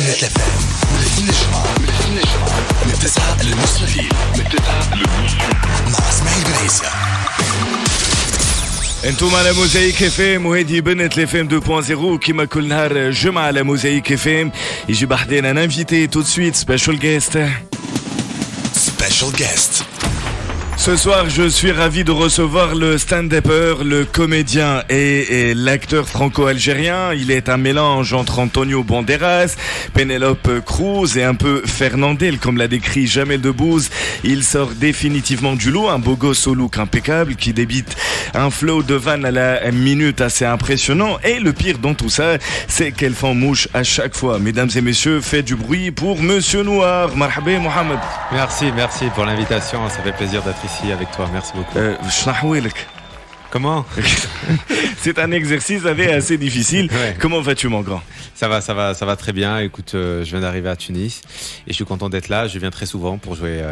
بنت الفهم من الجمعة من 9 للنص الليل مع اسماعيل بنيسة. انتم على موزايك اف ام وهذه بنت اف ام 2.0 كيما كل نهار جمعة على موزايك اف ام يجي بحدينا ان انفيتي tout de suite special guest. Special guest. Ce soir, je suis ravi de recevoir le stand-upper, le comédien et l'acteur franco-algérien. Il est un mélange entre Antonio Banderas, Penélope Cruz et un peu Fernandel, comme l'a décrit Jamel Debbouze. Il sort définitivement du lot, un beau gosse au look impeccable qui débite un flow de vanne à la minute assez impressionnant. Et le pire dans tout ça, c'est qu'elle fend mouche à chaque fois. Mesdames et messieurs, faites du bruit pour Monsieur Noir. Marhaba Mohamed. Merci pour l'invitation. Ça fait plaisir d'être ici avec toi. Merci beaucoup. Comment? C'est un exercice assez difficile. Ouais. Comment vas-tu, mon grand? Ça va très bien. Écoute, je viens d'arriver à Tunis et je suis content d'être là. Je viens très souvent pour jouer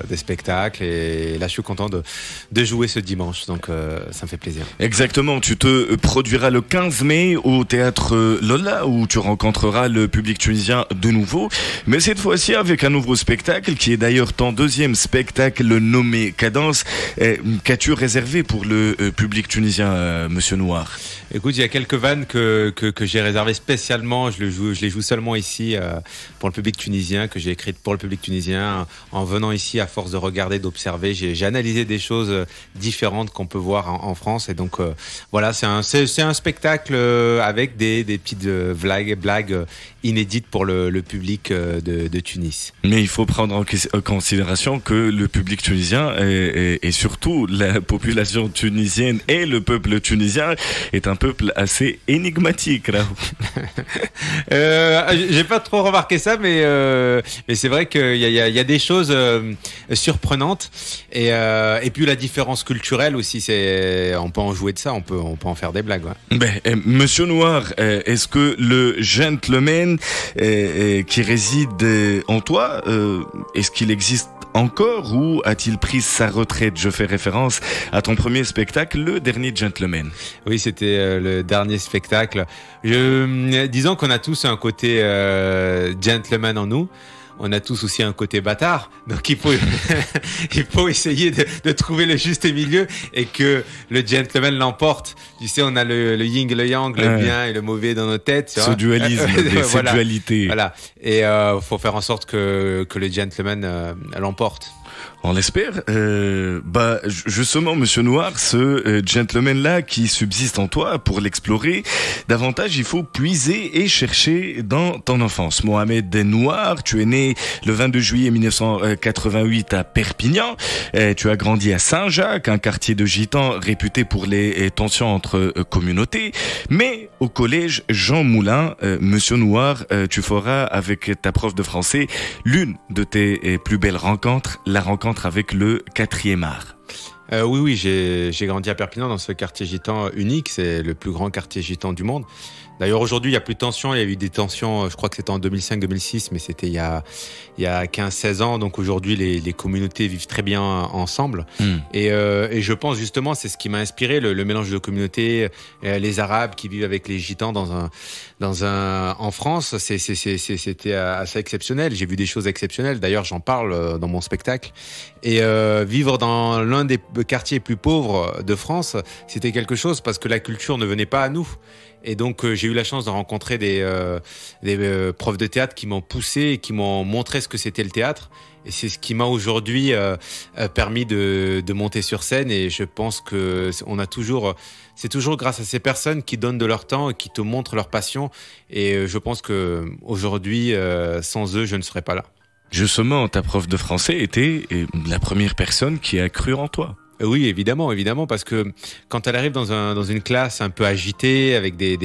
des spectacles et là, je suis content de jouer ce dimanche. Donc, ça me fait plaisir. Exactement. Tu te produiras le 15 mai au théâtre Lola où tu rencontreras le public tunisien de nouveau. Mais cette fois-ci avec un nouveau spectacle qui est d'ailleurs ton deuxième spectacle nommé Cadence. Qu'as-tu réservé pour le public tunisien, Monsieur Noir? Écoute, il y a quelques vannes que j'ai réservées spécialement. Je les joue seulement ici pour le public tunisien, que j'ai écrites pour le public tunisien. En venant ici, à force de regarder, d'observer, j'ai analysé des choses différentes qu'on peut voir en France. Et donc voilà, c'est un spectacle avec des petites blagues inédites pour le public de Tunis. Mais il faut prendre en considération que le public tunisien et surtout la population tunisienne et le peuple tunisien est un peuple assez énigmatique là. J'ai pas trop remarqué ça, mais c'est vrai qu'il y a des choses surprenantes et puis la différence culturelle aussi, on peut en jouer de ça, on peut en faire des blagues. Ouais. Monsieur Noir, est-ce que le gentleman qui réside en toi, est-ce qu'il existe encore ou a-t-il pris sa retraite? Je fais référence à ton premier spectacle, Le Dernier Gentleman. Oui, c'était le dernier spectacle. Disons qu'on a tous un côté gentleman en nous. On a tous aussi un côté bâtard, donc il faut essayer de trouver le juste milieu et que le gentleman l'emporte. Tu sais, on a le yin et le yang, le bien et le mauvais dans nos têtes. Ce dualisme, cette dualité. Voilà, et faut faire en sorte que le gentleman l'emporte. On l'espère. Justement, Monsieur Noir, ce gentleman-là qui subsiste en toi, pour l'explorer davantage, il faut puiser et chercher dans ton enfance. Mohamed Noir, tu es né le 22 juillet 1988 à Perpignan. Tu as grandi à Saint-Jacques, un quartier de gitans réputé pour les tensions entre communautés. Mais au collège Jean Moulin, Monsieur Noir, tu feras avec ta prof de français l'une de tes plus belles rencontres, la rencontre avec le 4e art. Oui, j'ai grandi à Perpignan dans ce quartier gitan unique, c'est le plus grand quartier gitan du monde. D'ailleurs, aujourd'hui, il n'y a plus de tensions. Il y a eu des tensions, je crois que c'était en 2005-2006, mais c'était il y a 15-16 ans. Donc aujourd'hui, les communautés vivent très bien ensemble. Et je pense justement, c'est ce qui m'a inspiré, le mélange de communautés, les Arabes qui vivent avec les Gitans en France. C'était assez exceptionnel. J'ai vu des choses exceptionnelles. D'ailleurs, j'en parle dans mon spectacle. Et vivre dans l'un des quartiers les plus pauvres de France, c'était quelque chose parce que la culture ne venait pas à nous. Et donc j'ai eu la chance de rencontrer des profs de théâtre qui m'ont poussé et qui m'ont montré ce que c'était le théâtre. Et c'est ce qui m'a aujourd'hui permis de monter sur scène. Et je pense que c'est toujours grâce à ces personnes qui donnent de leur temps et qui te montrent leur passion. Et je pense que aujourd'hui, sans eux, je ne serais pas là. Justement, ta prof de français était la première personne qui a cru en toi. Oui, évidemment, parce que quand elle arrive dans une classe un peu agitée avec des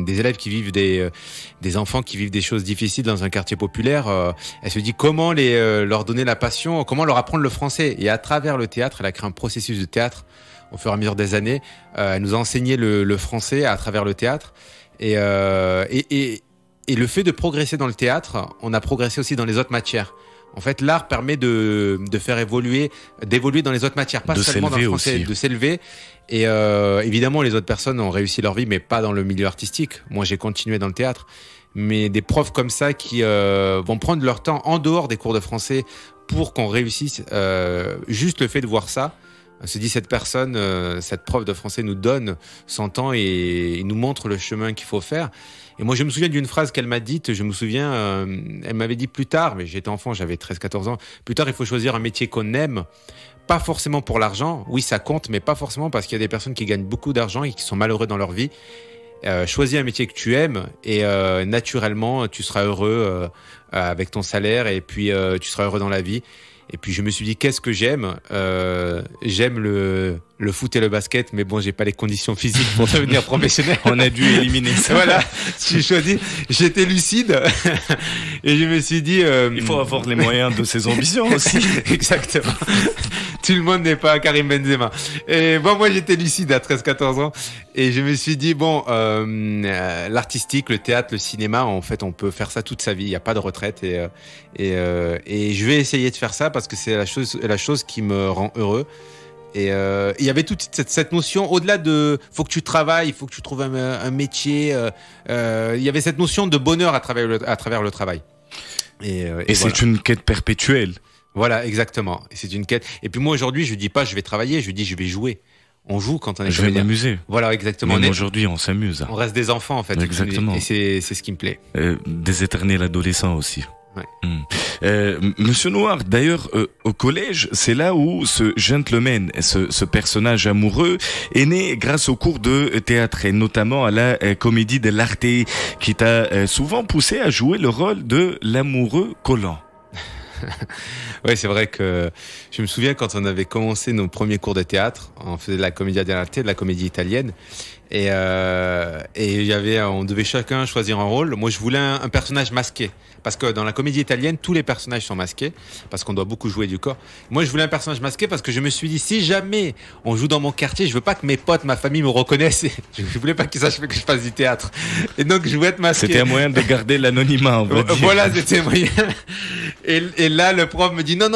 élèves qui vivent des enfants qui vivent des choses difficiles dans un quartier populaire, elle se dit comment leur donner la passion, comment leur apprendre le français. Et à travers le théâtre, elle a créé un processus de théâtre au fur et à mesure des années. Elle nous a enseigné le français à travers le théâtre et le fait de progresser dans le théâtre, on a progressé aussi dans les autres matières. En fait, l'art permet d'évoluer dans les autres matières, pas seulement dans le français, de s'élever. Et évidemment, les autres personnes ont réussi leur vie, mais pas dans le milieu artistique. Moi, j'ai continué dans le théâtre. mais des profs comme ça qui vont prendre leur temps en dehors des cours de français pour qu'on réussisse. Juste le fait de voir ça, on se dit cette personne, cette prof de français nous donne son temps et nous montre le chemin qu'il faut faire. Et moi, je me souviens d'une phrase qu'elle m'a dite, elle m'avait dit plus tard, mais j'étais enfant, j'avais 13-14 ans, plus tard, il faut choisir un métier qu'on aime, pas forcément pour l'argent, oui, ça compte, mais pas forcément parce qu'il y a des personnes qui gagnent beaucoup d'argent et qui sont malheureux dans leur vie. Choisis un métier que tu aimes et naturellement, tu seras heureux avec ton salaire et puis tu seras heureux dans la vie. Et puis je me suis dit, qu'est-ce que j'aime ? J'aime le foot et le basket, mais bon, j'ai pas les conditions physiques pour devenir professionnel. On a dû éliminer ça. Voilà, j'ai choisi, j'étais lucide et je me suis dit... il faut avoir les moyens de ses ambitions aussi. Exactement. Tout le monde n'est pas Karim Benzema. Et bon, moi j'étais lucide à 13-14 ans et je me suis dit, bon, l'artistique, le théâtre, le cinéma, en fait, on peut faire ça toute sa vie, il n'y a pas de retraite et je vais essayer de faire ça parce que c'est la chose qui me rend heureux. Et il y avait toute cette notion, au-delà de faut que tu travailles, il faut que tu trouves un métier, il y avait cette notion de bonheur à travers le travail. Et c'est voilà. Une quête perpétuelle. Voilà, exactement. Et c'est une quête. Et puis moi aujourd'hui, je dis pas je vais travailler, je dis je vais jouer. On joue quand on est. Je vais m'amuser. Voilà, exactement. Même aujourd'hui, on s'amuse. On reste des enfants en fait. Exactement. Et c'est ce qui me plaît. Des éternels adolescents aussi. Ouais. Monsieur Noir, d'ailleurs, au collège, c'est là où ce gentleman, ce personnage amoureux, est né grâce au cours de théâtre et notamment à la comédie de l'Arte, qui t'a souvent poussé à jouer le rôle de l'amoureux collant. Ouais, c'est vrai que je me souviens quand on avait commencé nos premiers cours de théâtre, on faisait de la commedia dell'arte, de la comédie italienne, et on devait chacun choisir un rôle. Moi, je voulais un personnage masqué, parce que dans la comédie italienne, tous les personnages sont masqués, parce qu'on doit beaucoup jouer du corps. Moi, je voulais un personnage masqué parce que je me suis dit, si jamais on joue dans mon quartier, je veux pas que mes potes, ma famille me reconnaissent. Je voulais pas qu'ils sachent que je fasse du théâtre. Et donc, je voulais être masqué. C'était un moyen de garder l'anonymat, on va dire. Voilà, c'était un moyen. Et là, le prof me dit, non,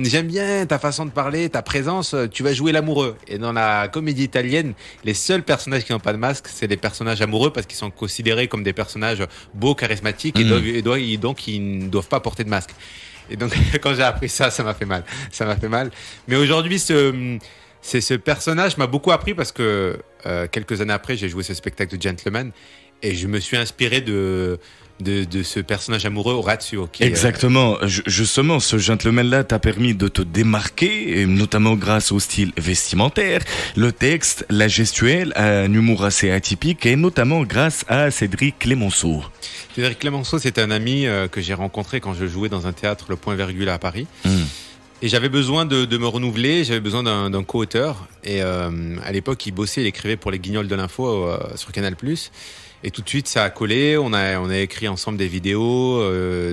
j'aime bien ta façon de parler, ta présence, tu vas jouer l'amoureux. Et dans la comédie italienne, les seuls personnages qui n'ont pas de masque, c'est les personnages amoureux parce qu'ils sont considérés comme des personnages beaux, charismatiques et donc ils ne doivent pas porter de masque. Et donc, quand j'ai appris ça, ça m'a fait mal. Ça m'a fait mal. Mais aujourd'hui, ce personnage m'a beaucoup appris parce que quelques années après, j'ai joué ce spectacle de Gentleman et je me suis inspiré de ce personnage amoureux Orazio. Exactement. Justement, ce gentleman-là t'a permis de te démarquer, et notamment grâce au style vestimentaire, le texte, la gestuelle, un humour assez atypique, et notamment grâce à Cédric Clémenceau. Cédric Clémenceau, c'est un ami que j'ai rencontré quand je jouais dans un théâtre, le Point Virgule à Paris. Et j'avais besoin de me renouveler, j'avais besoin d'un co-auteur. Et à l'époque, il bossait, il écrivait pour les Guignols de l'info sur Canal+. Et tout de suite, ça a collé. On a écrit ensemble des vidéos,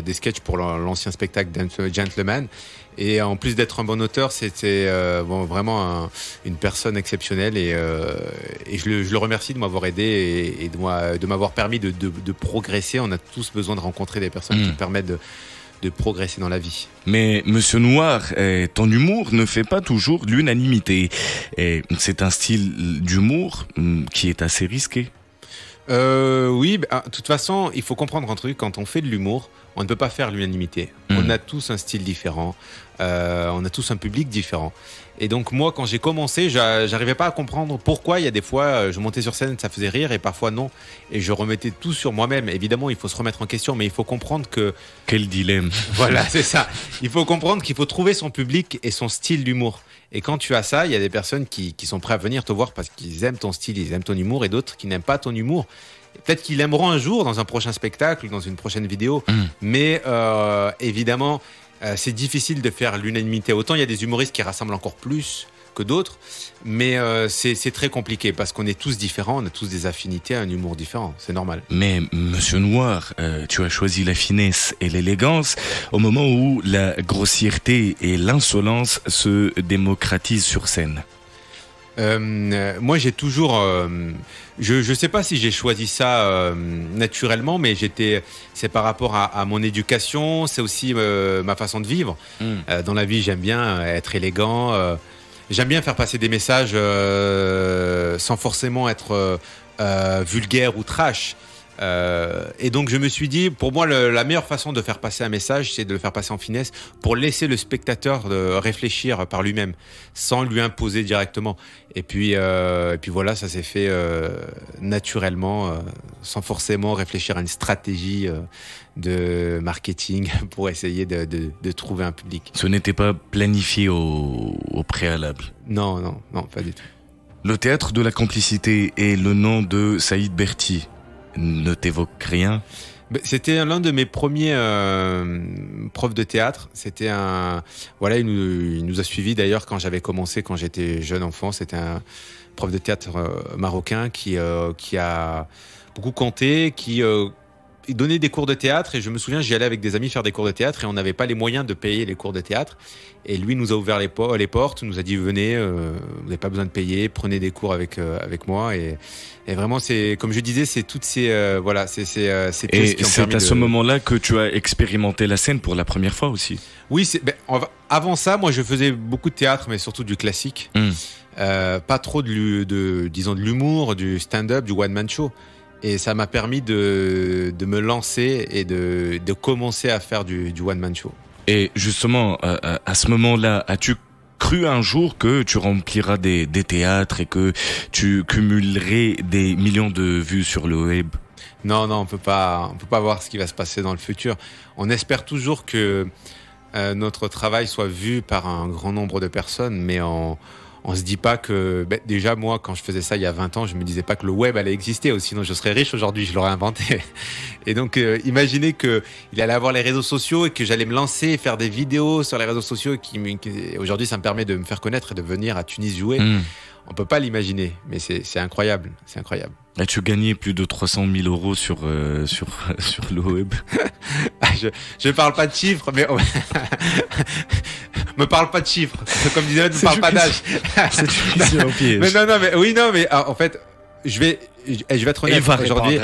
des sketchs pour l'ancien spectacle Gentleman. Et en plus d'être un bon auteur, c'était vraiment une personne exceptionnelle. Et je le remercie de m'avoir aidé et de m'avoir permis de progresser. On a tous besoin de rencontrer des personnes qui permettent de progresser dans la vie. Mais Monsieur Noir, ton humour ne fait pas toujours l'unanimité. Et c'est un style d'humour qui est assez risqué. Oui, de toute façon, il faut comprendre un truc. Quand on fait de l'humour, on ne peut pas faire l'unanimité. On a tous un style différent. On a tous un public différent. Et donc moi, quand j'ai commencé, j'arrivais pas à comprendre pourquoi il y a des fois, je montais sur scène, ça faisait rire, et parfois non. Et je remettais tout sur moi-même. Évidemment, il faut se remettre en question, mais il faut comprendre que... Quel dilemme. Voilà, c'est ça. Il faut comprendre qu'il faut trouver son public et son style d'humour. Et quand tu as ça, il y a des personnes qui sont prêtes à venir te voir parce qu'ils aiment ton style, ils aiment ton humour, et d'autres qui n'aiment pas ton humour. Peut-être qu'ils l'aimeront un jour dans un prochain spectacle, dans une prochaine vidéo. Mais évidemment, c'est difficile de faire l'unanimité. Autant il y a des humoristes qui rassemblent encore plus que d'autres, mais c'est très compliqué parce qu'on est tous différents, on a tous des affinités, un humour différent, c'est normal. Mais Monsieur Noir, tu as choisi la finesse et l'élégance au moment où la grossièreté et l'insolence se démocratisent sur scène. Moi, j'ai toujours, je sais pas si j'ai choisi ça naturellement, mais c'est par rapport à mon éducation, c'est aussi ma façon de vivre. Dans la vie, j'aime bien être élégant. J'aime bien faire passer des messages sans forcément être vulgaire ou trash. Et donc je me suis dit, pour moi, la meilleure façon de faire passer un message, c'est de le faire passer en finesse pour laisser le spectateur réfléchir par lui-même, sans lui imposer directement. Et puis voilà, ça s'est fait naturellement, sans forcément réfléchir à une stratégie de marketing pour essayer de trouver un public. Ce n'était pas planifié au préalable. Non, pas du tout. Le théâtre de la complicité et le nom de Saïd Berti ne t'évoque rien? C'était l'un de mes premiers profs de théâtre. C'était il nous a suivis d'ailleurs quand j'avais commencé, quand j'étais jeune enfant. C'était un prof de théâtre marocain qui a beaucoup compté, il donnait des cours de théâtre, et je me souviens, j'y allais avec des amis faire des cours de théâtre et on n'avait pas les moyens de payer les cours de théâtre. Et lui nous a ouvert les portes, nous a dit venez, vous n'avez pas besoin de payer, prenez des cours avec moi. Et vraiment, c'est comme je disais, c'est toutes ces ces et c'est à ce moment-là que tu as expérimenté la scène pour la première fois aussi. Oui, avant ça, moi je faisais beaucoup de théâtre, mais surtout du classique. Pas trop de l'humour, du stand-up, du one-man show. Et ça m'a permis de me lancer et de commencer à faire du one-man show. Et justement, à ce moment-là, as-tu cru un jour que tu rempliras des théâtres et que tu cumulerais des millions de vues sur le web? Non, on peut pas voir ce qui va se passer dans le futur. On espère toujours que notre travail soit vu par un grand nombre de personnes, mais on se dit pas que... déjà, moi, quand je faisais ça il y a 20 ans, je me disais pas que le web allait exister, sinon je serais riche aujourd'hui, je l'aurais inventé. Et donc, imaginez qu'il allait avoir les réseaux sociaux et que j'allais me lancer et faire des vidéos sur les réseaux sociaux aujourd'hui, ça me permet de me faire connaître et de venir à Tunis jouer. On peut pas l'imaginer, mais c'est incroyable, c'est incroyable. As-tu gagné plus de 300 000 euros sur le web? Je parle pas de chiffres, mais... me parle pas de chiffres. Comme disait, ne parle pas d'âge. C'est une question au piège. Mais en fait, je vais être honnête aujourd'hui.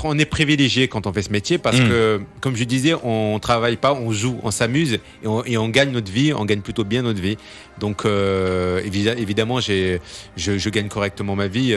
On est privilégié quand on fait ce métier parce que, comme je disais, on travaille pas, on joue, on s'amuse et on gagne notre vie, on gagne plutôt bien notre vie. Donc, évidemment, je gagne correctement ma vie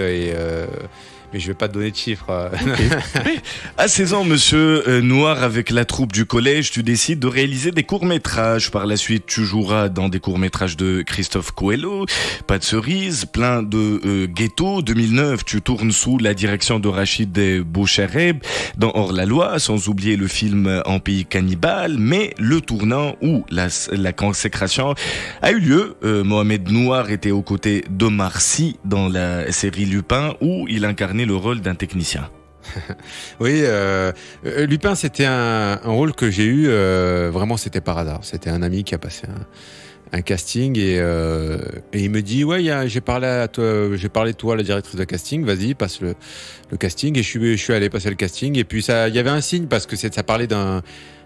mais je vais pas te donner de chiffres. Okay. À 16 ans, monsieur Noir, avec la troupe du collège, tu décides de réaliser des courts-métrages. Par la suite, tu joueras dans des courts-métrages de Christophe Coelho, Pas de cerise, plein de ghetto. 2009, tu tournes sous la direction de Rachid Bouchereb dans Hors-la-Loi, sans oublier le film En pays cannibale. Mais le tournant ou la consécration a eu lieu. Mohamed Noir était aux côtés d'Omar Sy dans la série Lupin, où il incarnait le rôle d'un technicien. Oui, Lupin, c'était un rôle que j'ai eu, vraiment c'était par hasard. C'était un ami qui a passé un casting et il me dit ouais, j'ai parlé de toi à la directrice de casting, vas-y, passe le casting. Et je suis allé passer le casting, et puis il y avait un signe parce que ça parlait d'un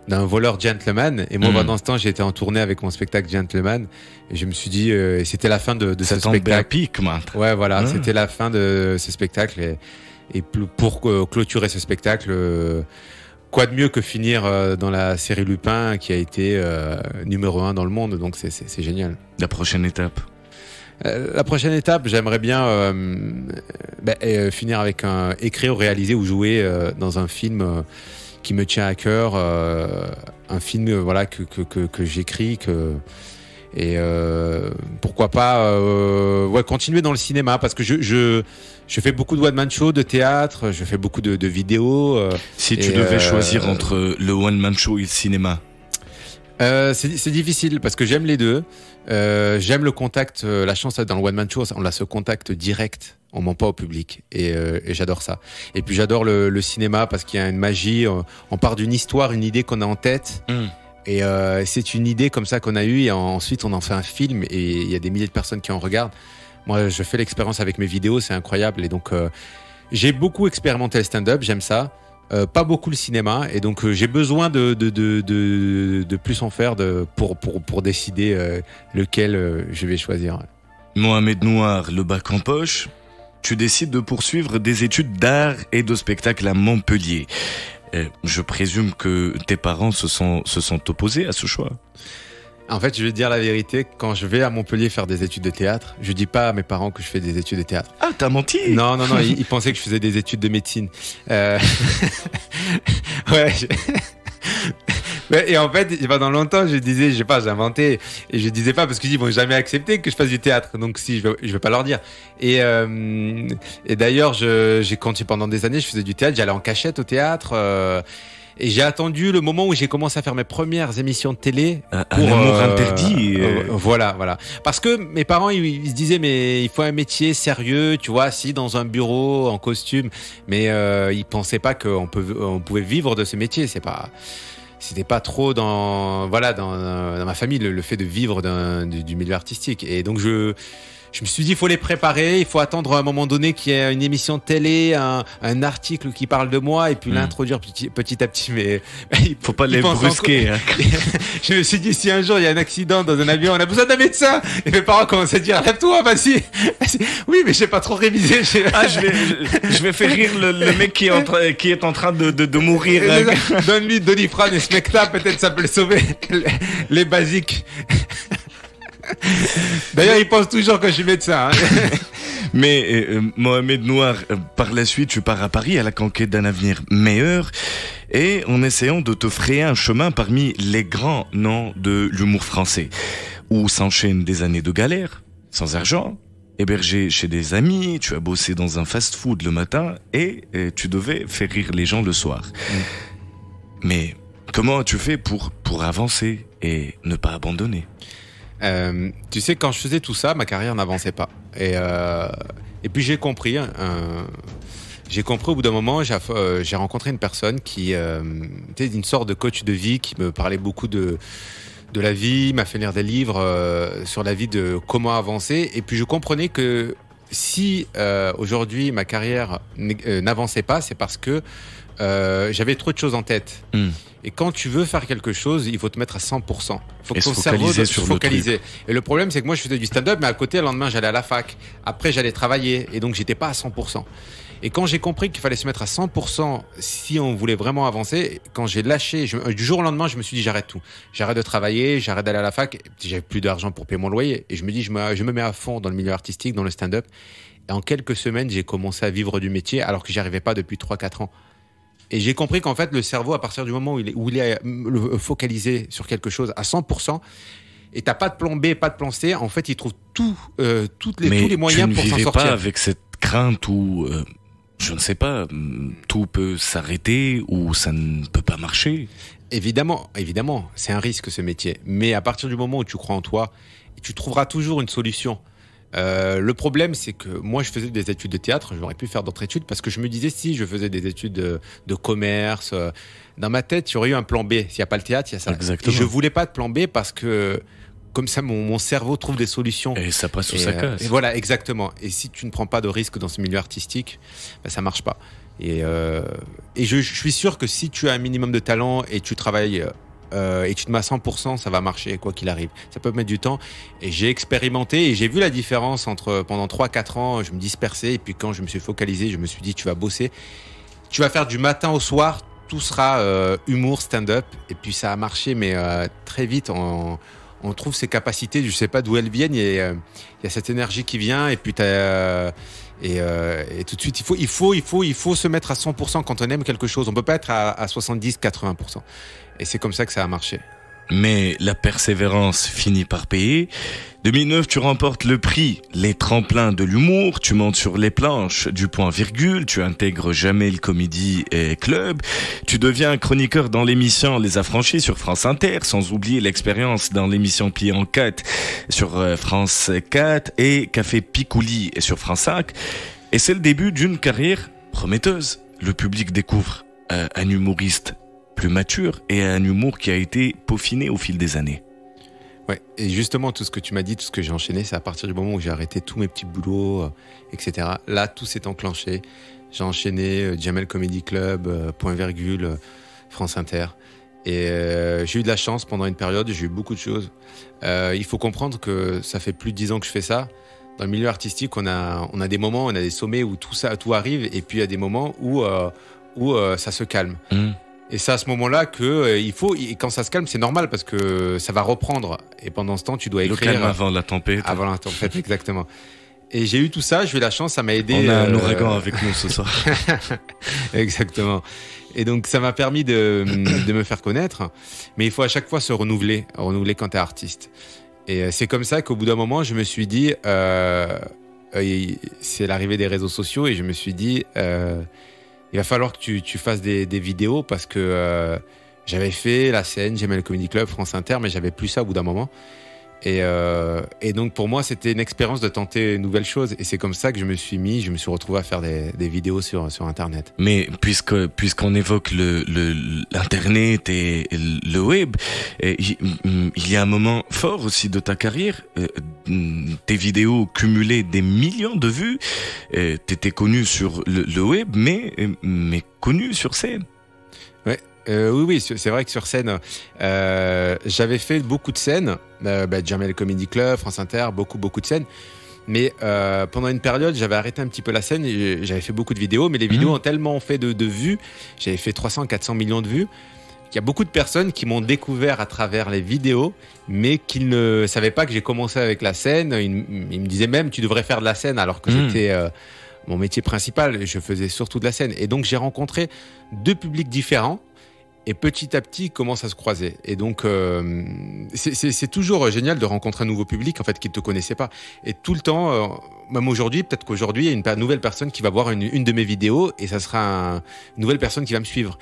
voleur gentleman, et moi pendant ce temps j'étais en tournée avec mon spectacle Gentleman, et je me suis dit c'était la fin de ce spectacle. Ouais, voilà, c'était la fin de ce spectacle, et pour clôturer ce spectacle, quoi de mieux que finir dans la série Lupin qui a été numéro 1 dans le monde, donc c'est génial. La prochaine étape? La prochaine étape, j'aimerais bien finir avec écrire, réaliser ou jouer dans un film qui me tient à cœur, un film que j'écris, et pourquoi pas continuer dans le cinéma, parce que je fais beaucoup de one-man show, de théâtre, je fais beaucoup de vidéos. Si tu devais choisir entre le one-man show et le cinéma? C'est difficile parce que j'aime les deux. J'aime le contact, la chance dans le one-man show, on a ce contact direct, on ment pas au public, et j'adore ça. Et puis j'adore le cinéma parce qu'il y a une magie, on part d'une histoire, une idée qu'on a en tête, et c'est une idée comme ça qu'on a eue, et ensuite on en fait un film, et il y a des milliers de personnes qui en regardent. Moi, je fais l'expérience avec mes vidéos, c'est incroyable, et donc j'ai beaucoup expérimenté le stand-up, j'aime ça. Pas beaucoup le cinéma, et donc j'ai besoin de plus en faire pour décider lequel je vais choisir. Mohamed Noir, le bac en poche, tu décides de poursuivre des études d'art et de spectacle à Montpellier. Je présume que tes parents se sont opposés à ce choix. En fait, je vais te dire la vérité, quand je vais à Montpellier faire des études de théâtre, je dis pas à mes parents que je fais des études de théâtre. Ah, t'as menti? Non, ils pensaient que je faisais des études de médecine. Ouais. Et en fait, pendant longtemps, je disais, je sais pas, j'inventais, et je disais pas parce qu'ils vont jamais accepter que je fasse du théâtre. Donc si, je vais pas leur dire. Et d'ailleurs, pendant des années, je faisais du théâtre, j'allais en cachette au théâtre. Et j'ai attendu le moment où j'ai commencé à faire mes premières émissions de télé. Un amour interdit. Voilà. Parce que mes parents, ils se disaient, mais il faut un métier sérieux, tu vois, assis dans un bureau, en costume. Mais ils pensaient pas qu'on pouvait vivre de ce métier. C'était pas trop dans ma famille le fait de vivre du milieu artistique. Et donc je me suis dit, il faut les préparer, il faut attendre à un moment donné qu'il y ait une émission de télé, un article qui parle de moi, et puis l'introduire petit à petit. Mais faut pas les brusquer. Hein. Je me suis dit, si un jour il y a un accident dans un avion, on a besoin d'un médecin. Et mes parents commencent à dire, lève-toi, vas-y. Oui, mais j'ai pas trop révisé. Je vais faire rire le mec qui est en train de mourir. Donne-lui Doliprane et Smecta, peut-être ça peut le sauver. Les basiques. D'ailleurs, il pense toujours que je suis médecin. Hein. Mais Mohamed Nouar, par la suite, tu pars à Paris à la conquête d'un avenir meilleur et en essayant de te frayer un chemin parmi les grands noms de l'humour français, où s'enchaînent des années de galère, sans argent, hébergé chez des amis, tu as bossé dans un fast-food le matin et tu devais faire rire les gens le soir. Mais comment as-tu fait pour avancer et ne pas abandonner ? Tu sais, quand je faisais tout ça, ma carrière n'avançait pas. Et puis j'ai compris au bout d'un moment, j'ai rencontré une personne qui était une sorte de coach de vie qui me parlait beaucoup de la vie, m'a fait lire des livres sur la vie, de comment avancer. Et puis je comprenais que si aujourd'hui ma carrière n'avançait pas, c'est parce que j'avais trop de choses en tête. Et quand tu veux faire quelque chose, il faut te mettre à 100%. Il faut que ton cerveau se focalise. Et le problème, c'est que moi, je faisais du stand-up, mais à côté, le lendemain, j'allais à la fac. Après, j'allais travailler. Et donc, j'étais pas à 100%. Et quand j'ai compris qu'il fallait se mettre à 100% si on voulait vraiment avancer, quand j'ai lâché, du jour au lendemain, je me suis dit, j'arrête tout. J'arrête de travailler, j'arrête d'aller à la fac. J'avais plus d'argent pour payer mon loyer. Et je me dis, je me mets à fond dans le milieu artistique, dans le stand-up. Et en quelques semaines, j'ai commencé à vivre du métier alors que j'y arrivais pas depuis 3-4 ans. Et j'ai compris qu'en fait, le cerveau, à partir du moment où il est focalisé sur quelque chose à 100%, et t'as pas de plan B, pas de plan C, en fait, il trouve tous les moyens pour s'en sortir. Mais tu ne vivais pas avec cette crainte où, je ne sais pas, tout peut s'arrêter ou ça ne peut pas marcher? Évidemment, c'est un risque ce métier. Mais à partir du moment où tu crois en toi, tu trouveras toujours une solution. Le problème, c'est que moi, je faisais des études de théâtre. J'aurais pu faire d'autres études parce que je me disais, si je faisais des études de commerce, dans ma tête, il y aurait eu un plan B. S'il n'y a pas le théâtre, il y a ça. Exactement. Et je voulais pas de plan B parce que comme ça, mon cerveau trouve des solutions. Et ça passe sous sa casse. Et voilà, exactement. Et si tu ne prends pas de risque dans ce milieu artistique, ben, ça marche pas. Et je suis sûr que si tu as un minimum de talent et tu travailles et tu te mets à 100%, ça va marcher quoi qu'il arrive. Ça peut mettre du temps. Et j'ai expérimenté et j'ai vu la différence entre pendant 3-4 ans, je me dispersais et puis quand je me suis focalisé, je me suis dit tu vas bosser, tu vas faire du matin au soir, tout sera humour, stand-up. Et puis ça a marché, mais très vite on trouve ses capacités, je sais pas d'où elles viennent. Il y a cette énergie qui vient et puis et tout de suite il faut se mettre à 100% quand on aime quelque chose. On peut pas être à 70-80%. Et c'est comme ça que ça a marché. Mais la persévérance finit par payer. 2009, tu remportes le prix Les Tremplins de l'humour. Tu montes sur les planches du Point Virgule. Tu intègres Jamel Comedy Club. Tu deviens chroniqueur dans l'émission Les Affranchis sur France Inter, sans oublier l'expérience dans l'émission Plié en 4 sur France 4 et Café Picouli sur France 5. Et c'est le début d'une carrière prometteuse. Le public découvre un humoriste plus mature et un humour qui a été peaufiné au fil des années. Ouais, et justement, tout ce que tu m'as dit, tout ce que j'ai enchaîné, c'est à partir du moment où j'ai arrêté tous mes petits boulots, etc. Là, tout s'est enclenché. J'ai enchaîné Jamel Comedy Club, Point Virgule, France Inter. Et j'ai eu de la chance pendant une période, j'ai eu beaucoup de choses. Il faut comprendre que ça fait plus de 10 ans que je fais ça. Dans le milieu artistique, on a des moments, on a des sommets où tout arrive, et puis il y a des moments où ça se calme. Et c'est à ce moment-là que et quand ça se calme, c'est normal parce que ça va reprendre. Et pendant ce temps, tu dois écrire. Le calme avant la tempête. Avant la tempête, exactement. Et j'ai eu tout ça, j'ai eu la chance, ça m'a aidé. On a un ouragan avec nous ce soir. Exactement. Et donc ça m'a permis de me faire connaître. Mais il faut à chaque fois se renouveler quand t'es artiste. Et c'est comme ça qu'au bout d'un moment, je me suis dit, c'est l'arrivée des réseaux sociaux, et je me suis dit, il va falloir que tu fasses des vidéos, parce que j'avais fait la scène, j'aimais le Comedy Club, France Inter, mais j'avais plus ça au bout d'un moment. Et donc pour moi, c'était une expérience de tenter une nouvelle chose, et c'est comme ça que je me suis retrouvé à faire des vidéos sur Internet. Mais puisqu'on évoque l'internet et le web, il y a un moment fort aussi de ta carrière. Tes vidéos cumulaient des millions de vues. T'étais connu sur le web, mais connu sur scène. Ouais. Oui, c'est vrai que sur scène, j'avais fait beaucoup de scènes, Jamel Comedy Club, France Inter, beaucoup de scènes. Mais pendant une période, j'avais arrêté un petit peu la scène, et j'avais fait beaucoup de vidéos, mais les vidéos ont tellement fait de vues, j'avais fait 300-400 millions de vues, qu'il y a beaucoup de personnes qui m'ont découvert à travers les vidéos, mais qui ne savaient pas que j'ai commencé avec la scène. Ils me disaient même, tu devrais faire de la scène, alors que c'était mon métier principal, je faisais surtout de la scène. Et donc j'ai rencontré deux publics différents. Et petit à petit, ils commencent à se croiser. Et donc, c'est toujours génial de rencontrer un nouveau public, en fait, qui ne te connaissait pas. Et tout le temps, même aujourd'hui, peut-être qu'aujourd'hui, il y a une nouvelle personne qui va voir une de mes vidéos, et ça sera une nouvelle personne qui va me suivre.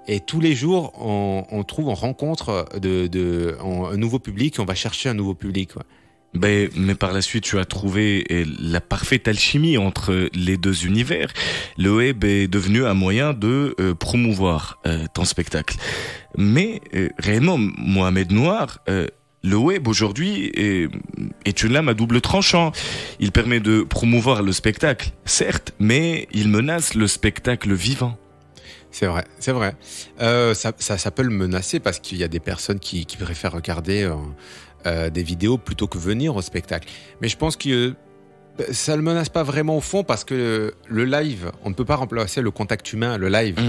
Et tous les jours, on rencontre un nouveau public, et on va chercher un nouveau public. Ouais. Mais par la suite, tu as trouvé la parfaite alchimie entre les deux univers. Le web est devenu un moyen de promouvoir ton spectacle. Mais réellement, Mohamed Noir, le web aujourd'hui est une lame à double tranchant. Il permet de promouvoir le spectacle, certes, mais il menace le spectacle vivant. C'est vrai. Ça peut le menacer, parce qu'il y a des personnes qui préfèrent regarder des vidéos plutôt que venir au spectacle. Mais je pense que ça ne le menace pas vraiment au fond, parce que le live, on ne peut pas remplacer le contact humain, le live.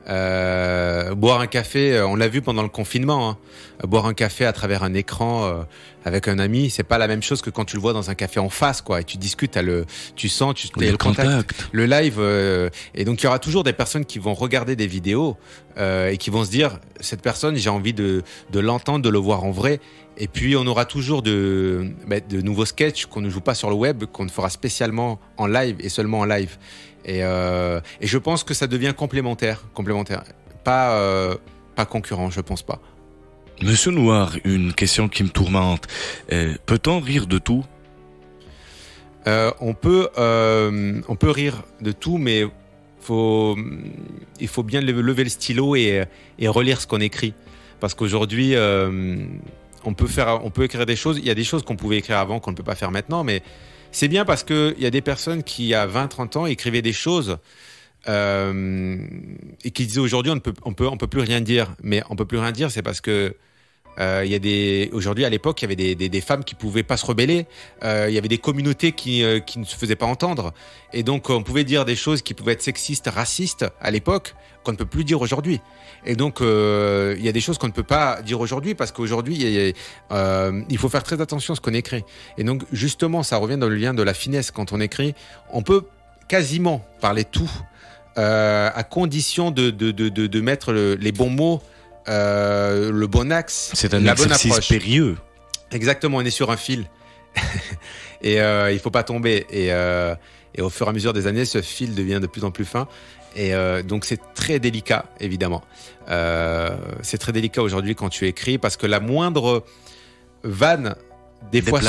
Boire un café, on l'a vu pendant le confinement, boire un café à travers un écran avec un ami, c'est pas la même chose que quand tu le vois dans un café en face, quoi, et tu discutes, tu sens, il y a le contact. Le live, et donc il y aura toujours des personnes qui vont regarder des vidéos et qui vont se dire, cette personne, j'ai envie de l'entendre, de le voir en vrai. Et puis on aura toujours de nouveaux sketchs qu'on ne joue pas sur le web, qu'on fera spécialement en live, et seulement en live. Et je pense que ça devient complémentaire, pas concurrent, je pense pas. Monsieur Noir, une question qui me tourmente. Peut-on rire de tout ? On peut rire de tout, mais il faut bien lever le stylo et relire ce qu'on écrit, parce qu'aujourd'hui on peut écrire des choses. Il y a des choses qu'on pouvait écrire avant qu'on ne peut pas faire maintenant, mais c'est bien, parce que il y a des personnes qui, il y a 20-30 ans, écrivaient des choses et qui disaient, aujourd'hui on peut plus rien dire. Mais on peut plus rien dire, c'est parce que aujourd'hui, à l'époque, il y avait des femmes qui pouvaient pas se rebeller. Il y avait des communautés qui ne se faisaient pas entendre. Et donc, on pouvait dire des choses qui pouvaient être sexistes, racistes à l'époque, qu'on ne peut plus dire aujourd'hui. Et donc, il y a des choses qu'on ne peut pas dire aujourd'hui, parce qu'aujourd'hui, il faut faire très attention à ce qu'on écrit. Et donc, justement, ça revient dans le lien de la finesse. Quand on écrit, on peut quasiment parler tout, à condition de mettre les bons mots, le bon axe, c'est un la bonne exercice approche. périlleux. Exactement, on est sur un fil et il faut pas tomber, et au fur et à mesure des années, ce fil devient de plus en plus fin, et donc c'est très délicat, évidemment. C'est très délicat aujourd'hui quand tu écris, parce que la moindre vanne, des fois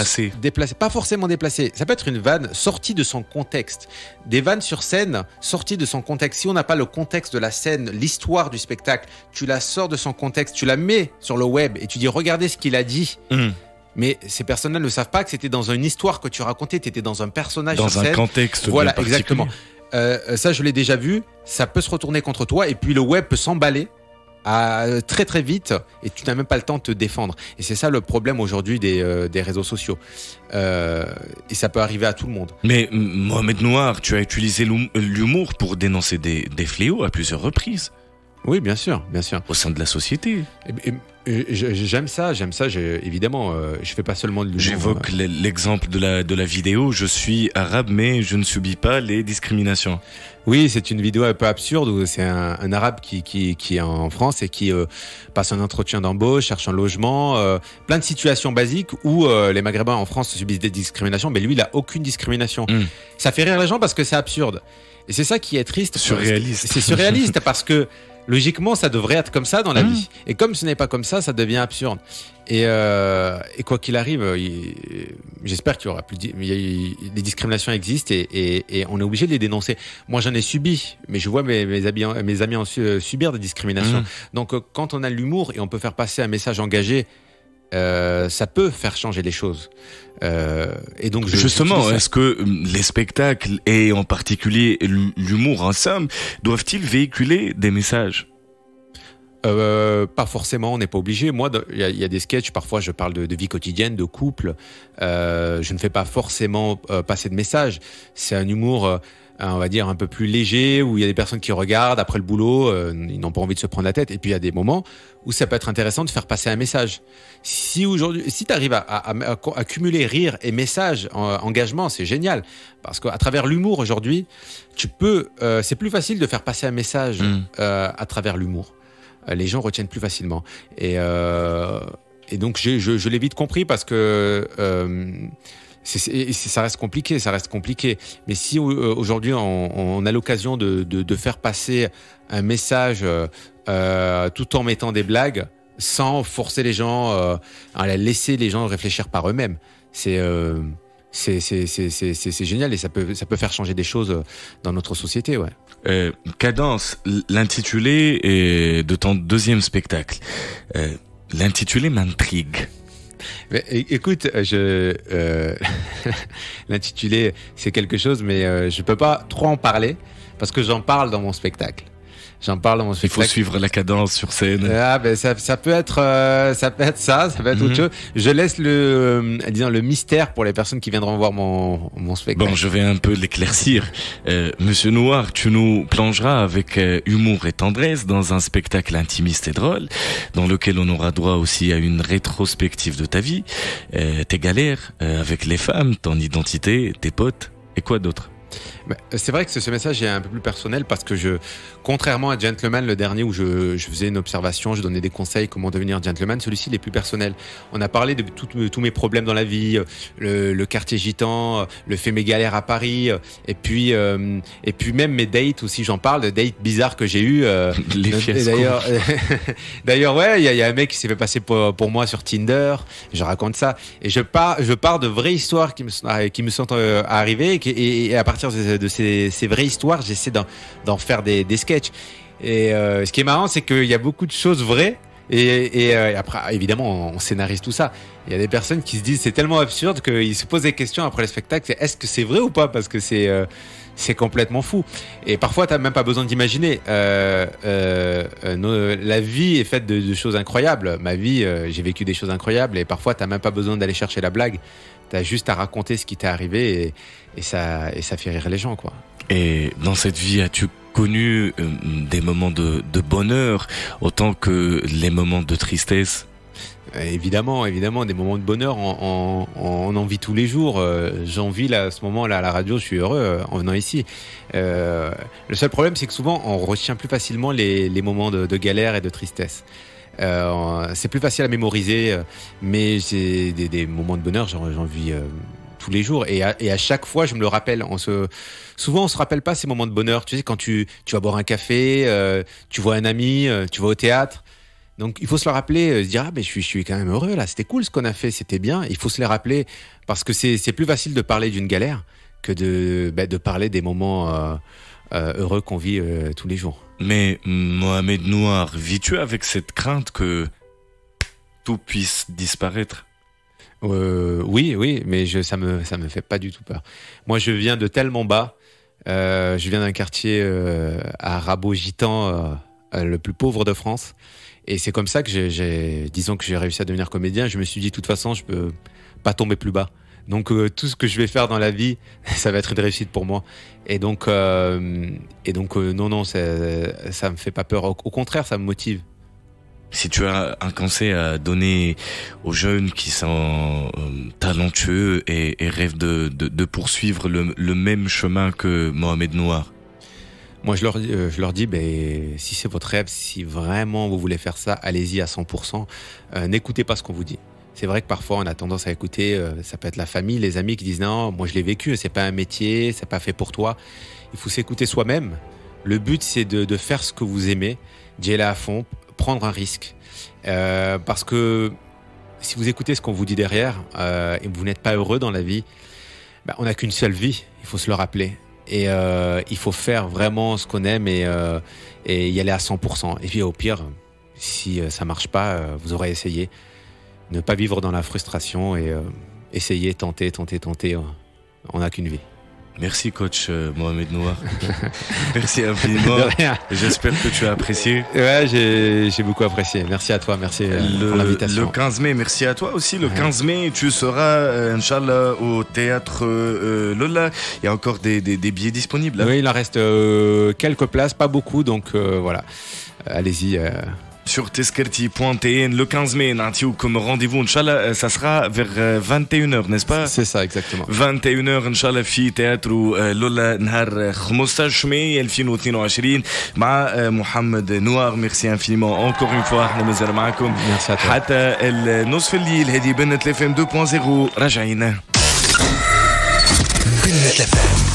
déplacée, pas forcément déplacée, ça peut être une vanne sortie de son contexte. Des vannes sur scène sorties de son contexte. Si on n'a pas le contexte de la scène, l'histoire du spectacle, tu la sors de son contexte, tu la mets sur le web et tu dis, regardez ce qu'il a dit. Mais ces personnes-là ne savent pas que c'était dans une histoire que tu racontais, tu étais dans un personnage dans sur un scène. contexte. Voilà, exactement. Ça, je l'ai déjà vu. Ça peut se retourner contre toi, et puis le web peut s'emballer très très vite, et tu n'as même pas le temps de te défendre. Et c'est ça le problème aujourd'hui des réseaux sociaux. Et ça peut arriver à tout le monde. Mais Mohamed Noir, tu as utilisé l'humour pour dénoncer des fléaux à plusieurs reprises. Oui, bien sûr, bien sûr. au sein de la société. J'aime ça. Évidemment, je fais pas seulement de l'humour. J'évoque l'exemple de la vidéo. Je suis arabe, mais je ne subis pas les discriminations. Oui, c'est une vidéo un peu absurde où c'est un arabe qui est en France et qui passe un entretien d'embauche, cherche un logement, plein de situations basiques où les Maghrébins en France subissent des discriminations, mais lui, il a aucune discrimination. Ça fait rire les gens parce que c'est absurde. Et c'est ça qui est triste. Surréaliste. C'est surréaliste parce que logiquement, ça devrait être comme ça dans la vie. Et comme ce n'est pas comme ça devient absurde. Et quoi qu'il arrive, j'espère qu'il y aura plus. Les discriminations existent et on est obligé de les dénoncer. Moi, j'en ai subi, mais je vois mes amis subir des discriminations. Donc, quand on a l'humour et on peut faire passer un message engagé, ça peut faire changer les choses. Et donc justement, est-ce que les spectacles et en particulier l'humour ensemble doivent-ils véhiculer des messages? Pas forcément, on n'est pas obligé. Moi, il y a des sketchs, parfois je parle de vie quotidienne, de couple. Je ne fais pas forcément passer de message. C'est un humour, on va dire, un peu plus léger, où il y a des personnes qui regardent après le boulot, ils n'ont pas envie de se prendre la tête. Et puis il y a des moments où ça peut être intéressant de faire passer un message. Si tu arrives à cumuler rire et message, engagement, c'est génial. Parce qu'à travers l'humour aujourd'hui, c'est plus facile de faire passer un message à travers l'humour. Les gens retiennent plus facilement. Et donc, je l'ai vite compris parce que ça reste compliqué. Mais si aujourd'hui, on a l'occasion de faire passer un message tout en mettant des blagues, sans forcer les gens, à laisser les gens réfléchir par eux-mêmes, c'est génial et ça peut faire changer des choses dans notre société, ouais. Cadence, l'intitulé de ton deuxième spectacle. L'intitulé m'intrigue. Mais, écoute, l'intitulé c'est quelque chose, mais je peux pas trop en parler parce que j'en parle dans mon spectacle. Il faut suivre la cadence sur scène. Ah ben ça peut être ça peut être autre chose. Je laisse le mystère pour les personnes qui viendront voir mon spectacle. Bon, je vais un peu l'éclaircir. Monsieur Noir, tu nous plongeras avec humour et tendresse dans un spectacle intimiste et drôle, dans lequel on aura droit aussi à une rétrospective de ta vie, tes galères avec les femmes, ton identité, tes potes et quoi d'autre. C'est vrai que ce message est un peu plus personnel parce que contrairement à Gentleman, le dernier où je faisais une observation, je donnais des conseils comment devenir gentleman, celui-ci il est plus personnel. On a parlé de tous mes problèmes dans la vie, le quartier gitan, le fait mes galères à Paris, et puis même mes dates aussi, j'en parle, de dates bizarres que j'ai eu. Les fiascos. D'ailleurs, ouais, il y a un mec qui s'est fait passer pour moi sur Tinder. Je raconte ça et je pars de vraies histoires qui me sont arrivées et à partir de ces vraies histoires, j'essaie d'en faire des sketchs. Et ce qui est marrant, c'est qu'il y a beaucoup de choses vraies. Et après, évidemment, on scénarise tout ça. Il y a des personnes qui se disent c'est tellement absurde qu'ils se posent des questions après le spectacle. Est-ce que c'est vrai ou pas? Parce que c'est complètement fou. Et parfois, t'as même pas besoin d'imaginer. La vie est faite de choses incroyables. Ma vie, j'ai vécu des choses incroyables. Et parfois, t'as même pas besoin d'aller chercher la blague. T'as juste à raconter ce qui t'est arrivé et ça fait rire les gens, quoi. Et dans cette vie, as-tu connu des moments de bonheur autant que les moments de tristesse? Évidemment, des moments de bonheur, on en vit tous les jours. J'en vis là, à ce moment-là à la radio, je suis heureux en venant ici. Le seul problème, c'est que souvent, on retient plus facilement les moments de galère et de tristesse. C'est plus facile à mémoriser, mais j'ai des moments de bonheur, j'en vis tous les jours. Et à chaque fois, je me le rappelle. Souvent, on se rappelle pas ces moments de bonheur. Tu sais, quand tu vas boire un café, tu vois un ami, tu vas au théâtre. Donc, il faut se le rappeler, se dire, ah, ben, je suis quand même heureux, là. C'était cool ce qu'on a fait, c'était bien. Il faut se les rappeler parce que c'est plus facile de parler d'une galère que de parler des moments heureux qu'on vit tous les jours. Mais Mohamed Noir, vis-tu avec cette crainte que tout puisse disparaître? Oui, mais ça me fait pas du tout peur. Moi, je viens de tellement bas. Je viens d'un quartier arabo-gitan, le plus pauvre de France. Et c'est comme ça que disons que j'ai réussi à devenir comédien. Je me suis dit, de toute façon, je peux pas tomber plus bas. Donc tout ce que je vais faire dans la vie, ça va être une réussite pour moi. Et donc non, ça me fait pas peur. Au contraire, ça me motive. Si tu as un conseil à donner aux jeunes qui sont talentueux et rêvent de poursuivre le même chemin que Mohamed Nouar. Moi, je leur dis, si c'est votre rêve, si vraiment vous voulez faire ça, allez-y à 100%. N'écoutez pas ce qu'on vous dit. C'est vrai que parfois, on a tendance à écouter, ça peut être la famille, les amis qui disent non, moi je l'ai vécu, c'est pas un métier, c'est pas fait pour toi. Il faut s'écouter soi-même. Le but, c'est de faire ce que vous aimez, d'y aller à fond, prendre un risque. Parce que si vous écoutez ce qu'on vous dit derrière et vous n'êtes pas heureux dans la vie, on n'a qu'une seule vie, il faut se le rappeler. Et il faut faire vraiment ce qu'on aime et y aller à 100%. Et puis au pire, si ça marche pas, vous aurez essayé. Ne pas vivre dans la frustration et essayer, tenter. On n'a qu'une vie. Merci coach Mohamed Nouar. Merci infiniment. De rien. J'espère que tu as apprécié. Ouais, j'ai beaucoup apprécié. Merci à toi, merci pour l'invitation. Le 15 mai, merci à toi aussi. Le 15 mai, tu seras, Inch'Allah, au théâtre Lola. Il y a encore des billets disponibles. Là. Oui, il en reste quelques places, pas beaucoup, donc voilà. Allez-y. Sur teskerti.tn le 15 mai, Natiou comme rendez-vous, Inch'Allah, ça sera vers 21h, n'est-ce pas? C'est ça, exactement. 21h, Inch'Allah, في تياترو لولا نهار 15 ماي 2022 مع محمد نوار. Merci infiniment. Encore une fois, احنا مازال معكم. Merci à toi. حتى النصف الليل. هذه بنت FM 2.0 راجعين. بنت FM